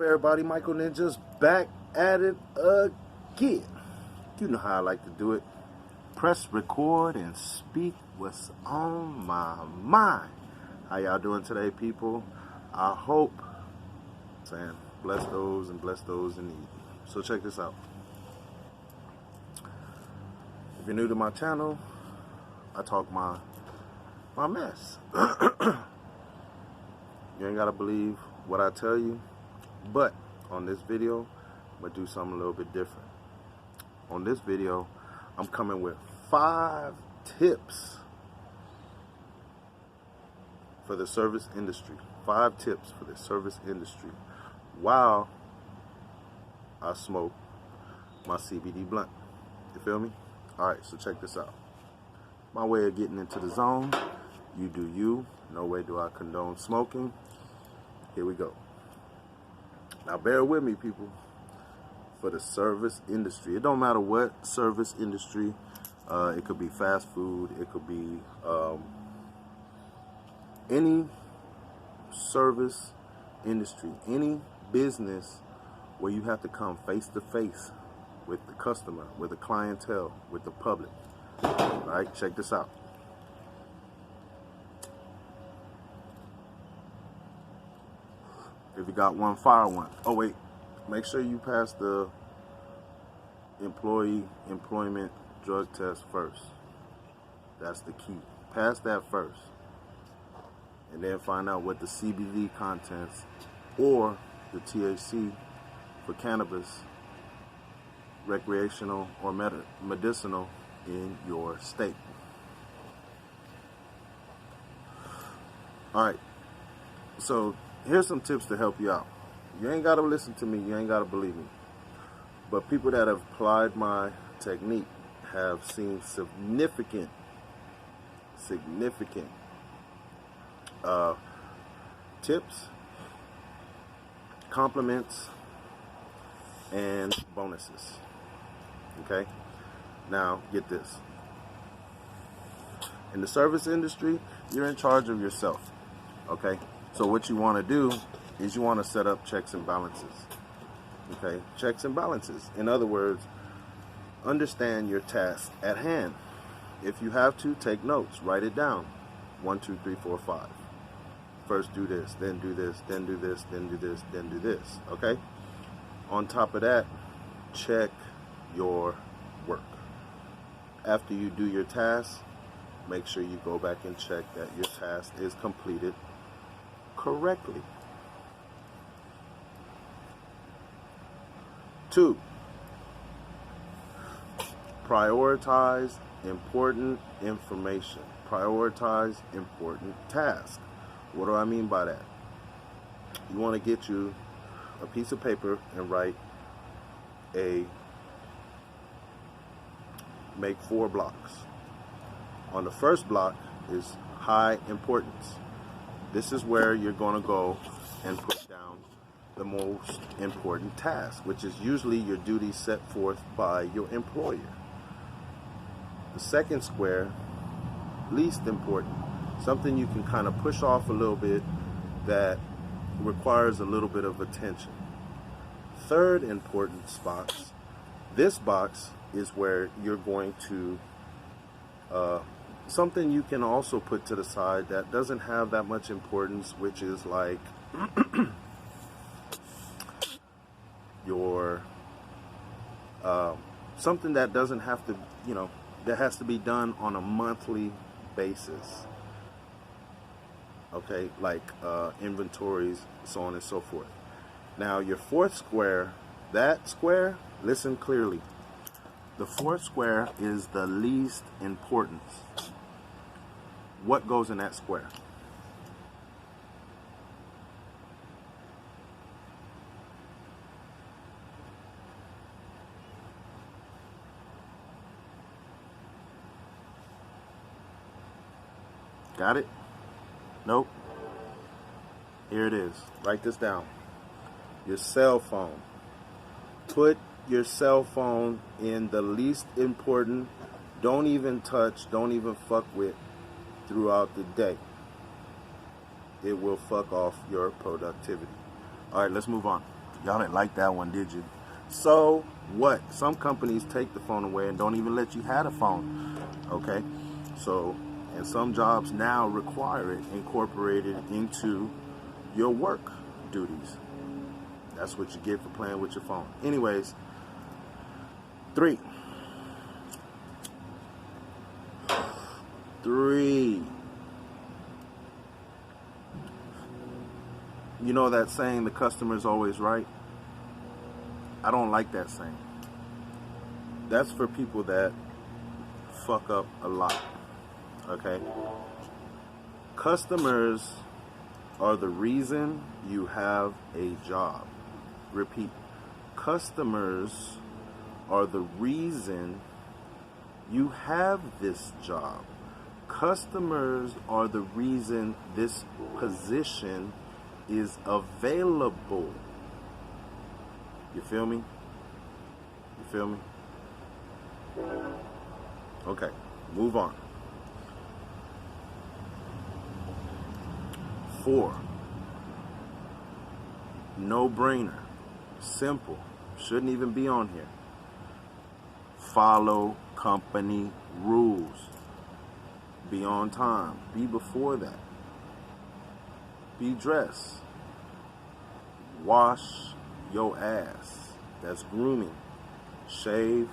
Everybody, Myko Nynja's back at it again. You know how I like to do it. Press record and speak what's on my mind. How y'all doing today, people? I hope, bless those in need. So check this out. If you're new to my channel, I talk my mess. You ain't gotta believe what I tell you. But on this video, I'm going to do something a little bit different. On this video, I'm coming with 5 tips for the service industry. 5 tips for the service industry while I smoke my CBD blunt. You feel me? Alright, so check this out. My way of getting into the zone. You do you. No way do I condone smoking. Here we go. Now bear with me, people, for the service industry. It don't matter what service industry. It could be fast food. It could be any service industry, any business where you have to come face to face with the customer, with the clientele, with the public. All right, check this out. If you got one, fire one. Oh wait, make sure you pass the employment drug test first. That's the key. Pass that first. And then find out what the CBD contents or the THC for cannabis, recreational or medicinal in your state. All right, so here's some tips to help you out. You ain't got to listen to me. You ain't got to believe me. But people that have applied my technique have seen significant tips, compliments, and bonuses. Okay? Now, get this. In the service industry, you're in charge of yourself. Okay? So what you want to do is you want to set up checks and balances. Okay? Checks and balances. In other words, understand your task at hand. If you have to, take notes. Write it down. 1, 2, 3, 4, 5. First do this, then do this, then do this, then do this, then do this. Okay? On top of that, check your work. After you do your task, make sure you go back and check that your task is completed correctly. 2, prioritize important information. Prioritize important tasks. What do I mean by that? You want to get you a piece of paper and make 4 blocks. On the first block is high importance. This is where you're going to go and put down the most important task, which is usually your duties set forth by your employer. The second square, least important, something you can kind of push off a little bit that requires a little bit of attention. Third important spots, this box is where you're going to something you can also put to the side that doesn't have that much importance, which is like your something that doesn't have to, that has to be done on a monthly basis. Okay, like inventories, so on and so forth. Now your fourth square, that square, listen clearly. The fourth square is the least importance. What goes in that square? Got it? Nope. Here it is. Write this down. Your cell phone. Put your cell phone in the least important. Don't even touch, don't even fuck with throughout the day. It will fuck off your productivity. All right, let's move on. Y'all didn't like that one, did you? So what? Some companies take the phone away and don't even let you have a phone. Okay? So, and some jobs now require it incorporated into your work duties. That's what you get for playing with your phone. Anyways, 3. You know that saying, the customer's always right? I don't like that saying. That's for people that fuck up a lot. Okay? Customers are the reason you have a job. Repeat. Customers are the reason you have this job. Customers are the reason this position is available. You feel me? You feel me? Okay, move on. 4. No brainer. Simple. Shouldn't even be on here. Follow company rules. Be on time. Be before that. Be dressed. Wash your ass. That's grooming. Shave.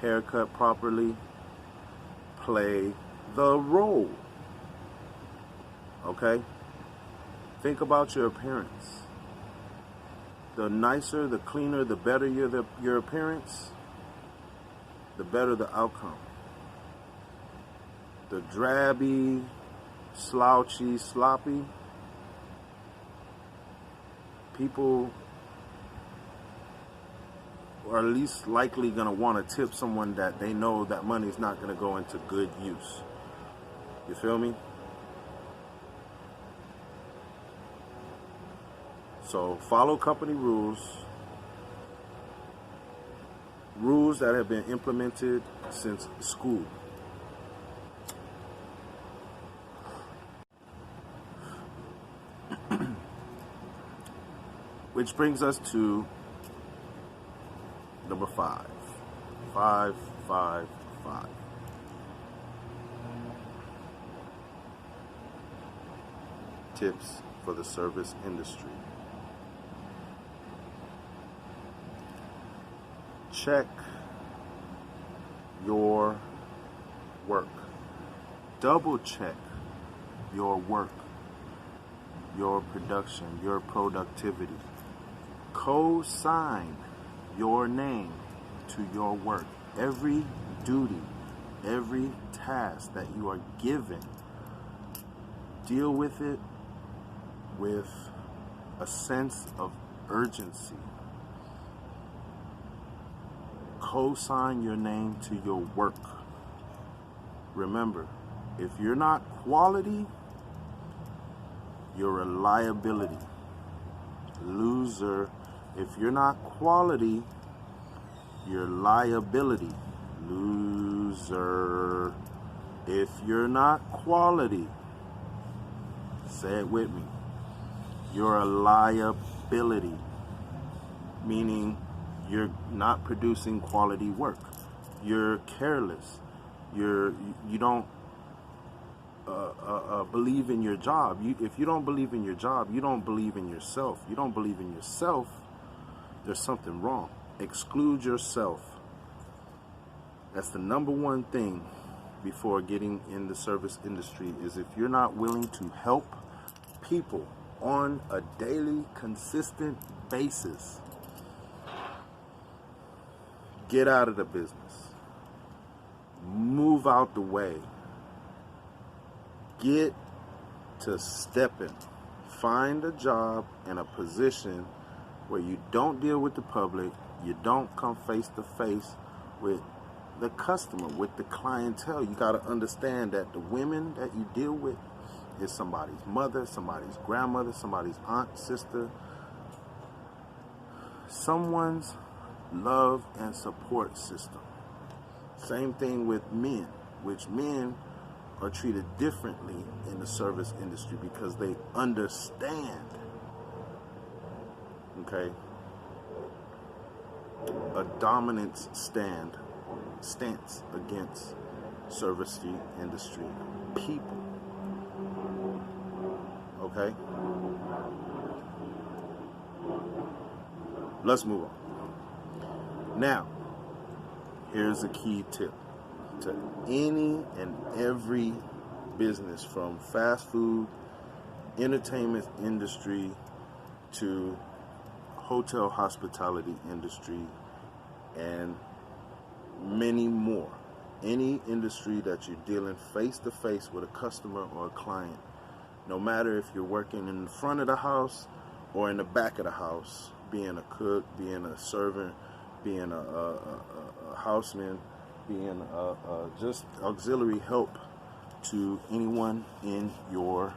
Haircut properly. Play the role. Okay? Think about your appearance. The nicer, the cleaner, the better your appearance, the better the outcome. The drabby, slouchy, sloppy, people are least likely going to want to tip someone that they know that money is not going to go into good use. You feel me? So follow company rules. Rules that have been implemented since school. Which brings us to number 5. 5, 5, 5. Tips for the service industry. Check your work. Double check your work, your production, your productivity. Co-sign your name to your work. Every duty, every task that you are given, deal with it with a sense of urgency. Co-sign your name to your work. Remember, if you're not quality, you're a liability. Loser. If you're not quality, you're liability. Loser. If you're not quality, say it with me, you're a liability. Meaning you're not producing quality work. You're careless. You don't believe in your job. If you don't believe in your job, you don't believe in yourself. You don't believe in yourself, there's something wrong. Exclude yourself. That's the number one thing before getting in the service industry, is if you're not willing to help people on a daily, consistent basis, get out of the business. Move out the way. Get to stepping. Find a job and a position where you don't deal with the public, you don't come face to face with the customer, with the clientele. You got to understand that the women that you deal with is somebody's mother, somebody's grandmother, somebody's aunt, sister, someone's love and support system. Same thing with men, which men are treated differently in the service industry because they understand. Okay? a dominant stance against service industry people. Okay? Let's move on. Now, here's a key tip to any and every business, from fast food, entertainment industry, to hotel hospitality industry, and many more. Any industry that you're dealing face to face with a customer or a client, no matter if you're working in the front of the house or in the back of the house, being a cook, being a servant, being a houseman, being just auxiliary help to anyone in your,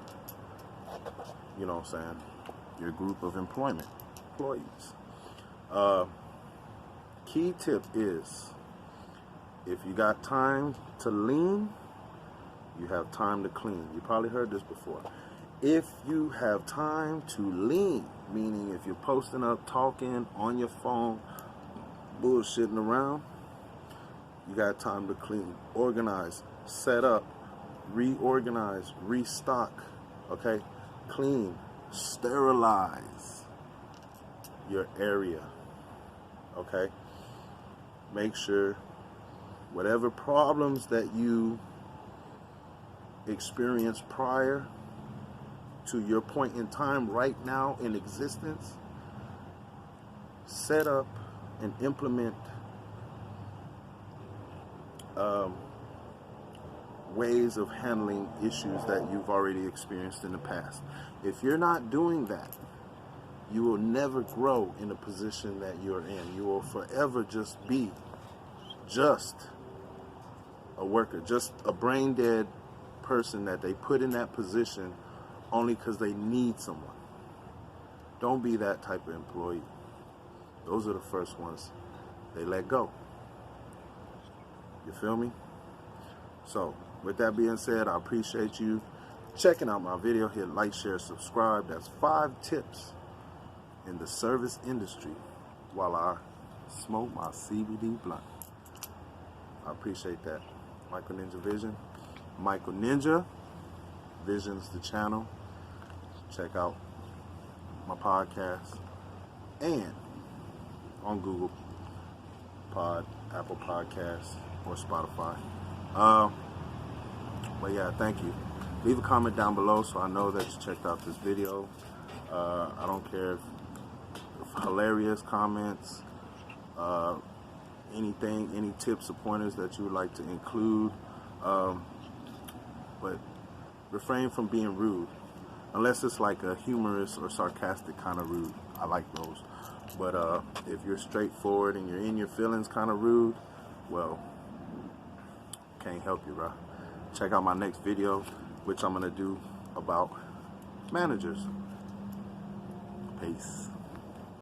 you know what I'm saying, your group of employees. Key tip is, if you got time to lean, you have time to clean. You probably heard this before. If you have time to lean, meaning if you're posting up, talking on your phone, bullshitting around, you got time to clean, organize, set up, reorganize, restock, okay? Clean, sterilize your area, okay? Make sure whatever problems that you experienced prior to your point in time right now in existence, set up and implement ways of handling issues that you've already experienced in the past. If you're not doing that, you will never grow in the position that you're in. You will forever just be a worker, just a brain dead person that they put in that position only because they need someone. Don't be that type of employee. Those are the first ones they let go. You feel me? So, with that being said, I appreciate you checking out my video. Hit like, share, subscribe. That's 5 tips in the service industry while I smoke my CBD blunt. I appreciate that. Myko Nynja Vision. Myko Nynja Vision's the channel. Check out my podcast and on Google Apple Podcasts, or Spotify. But yeah, thank you. Leave a comment down below so I know that you checked out this video. I don't care if hilarious comments, anything, any tips or pointers that you would like to include. But refrain from being rude, unless it's like a humorous or sarcastic kind of rude. I like those. But if you're straightforward and you're in your feelings kind of rude, well, can't help you, bro. Check out my next video, which I'm gonna do about managers. Peace.